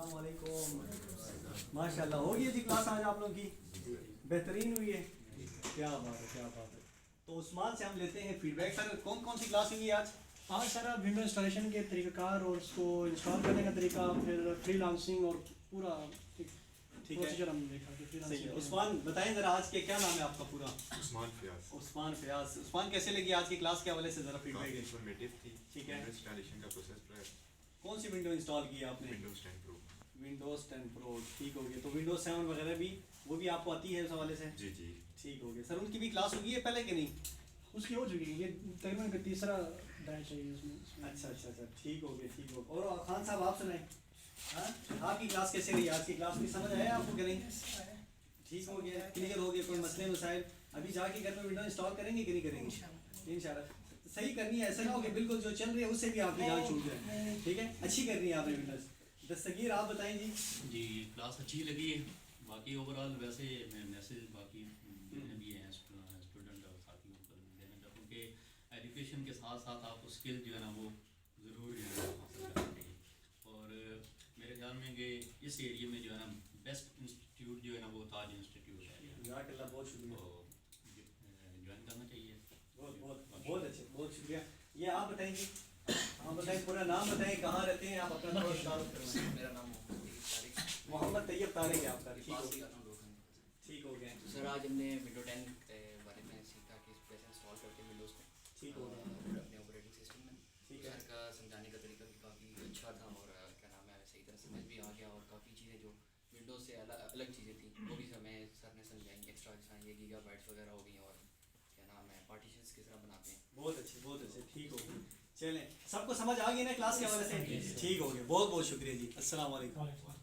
السلام علیکم. ماشاء اللہ ہو گئی جی کلاس آج آپ لوگوں کی بہترین ہوئی ہے. کیا بات ہے کیا بات ہے. تو عثمان سے ہم لیتے ہیں فیڈ بیک. سر کون کون سی کلاس ہوئی ہے آج؟ ہاں سر ونڈو انسٹالیشن کے طریقہ کار اور اس کو انسٹال کرنے کا طریقہ, پھر فری لانسنگ اور پورا پروسیجر ہم دیکھا کہ فری صحیح ہے. لانسنگ. عثمان بتائیں ذرا آج کے کیا نام ہے آپ کا پورا؟ عثمان فیاض. عثمان فیاض. عثمان کیسے لگی آج کی کلاس کے حوالے سے ذرا فیڈ بیک. انفارمیٹیو تھی. ٹھیک ہے. انسٹالیشن کا پروسیس کون سی ونڈو انسٹال کی آپ نے؟ ونڈوز 10 پرو. ونڈوز 10 پرو. ٹھیک ہو گیا. تو ونڈوز 7 وغیرہ بھی وہ بھی آپ کو آتی ہے اس حوالے سے؟ جی جی ٹھیک ہو گیا. سر ان کی بھی کلاس ہوگی ہے پہلے کہ نہیں؟ اس کی ہو چکی ہے, یہ تقریباً تیسرا بیچ چاہیے اس میں. اچھا اچھا اچھا ٹھیک ہو گیا ٹھیک ہو گیا. اور خان صاحب آپ سنائیں, ہاں آپ کی کلاس کیسے رہی؟ آج کی کلاس میں سمجھ آیا آپ کو کہ نہیں؟ ٹھیک ہو گیا, کلیئر ہو گیا, کوئی مسئلے مسائل؟ ابھی جا کے گھر میں ونڈو انسٹال کریں گے کہ نہیں کریں گے؟ انشاءاللہ صحیح کرنی ہے. ایسا نہ ہو کہ بالکل جو چل رہی ہے اس سے بھی آپ کی جان چھوٹ جائے. ٹھیک ہے, اچھی کرنی ہے آپ نے ونڈوز. دستگیر آپ بتائیں جی. جی کلاس اچھی لگی ہے. باقی اوور آل ویسے میں میسیج باقی جتنے بھی ہیں اسٹوڈنٹ اور ساتھیوں کو دینا چاہتا ہوں کہ ایجوکیشن کے ساتھ ساتھ آپ کو اسکل جو ہے نا وہ ضرور جو ہے حاصل کرنا چاہیے. اور میرے خیال میں کہ اس ایریے میں جو ہے نا بیسٹ انسٹیٹیوٹ جو ہے نا وہ تاج انسٹیٹیوٹ ہے. جزاک اللہ, بہت شکریہ. تو جوائن کرنا چاہیے. بہت بہت بہت اچھے, بہت شکریہ. یہ آپ بتائیں جی, آپ بتائیں پورا نام بتائیں, کہاں رہتے ہیں آپ, اپنا تھوڑا تعارف کروائیں. میرا نام محمد طیب طارق ہے آپ کا. ٹھیک ہو گیا. سر آج ہم نے ونڈو 10 کے بارے میں سیکھا کہ کیسے انسٹال کرتے ہیں ونڈوز کو. ٹھیک ہو گیا. اپنے آپریٹنگ سسٹم میں. ٹھیک ہے. سر کا سمجھانے کا طریقہ بھی کافی اچھا تھا اور کیا نام ہے صحیح طرح سمجھ بھی آ گیا. اور کافی چیزیں جو ونڈوز سے الگ چیزیں تھیں وہ بھی ہمیں سر نے سمجھائیں. ایکسٹرا یہ گیگا بائٹس وغیرہ ہو گئی اور کیا نام ہے پارٹیشنس کس طرح بناتے ہیں. بہت اچھے بہت اچھے. ٹھیک ہو گیا. چلیں سب کو سمجھ آ گئی نا کلاس کے حوالے سے؟ ٹھیک ہو گیا. بہت بہت شکریہ جی. السلام علیکم.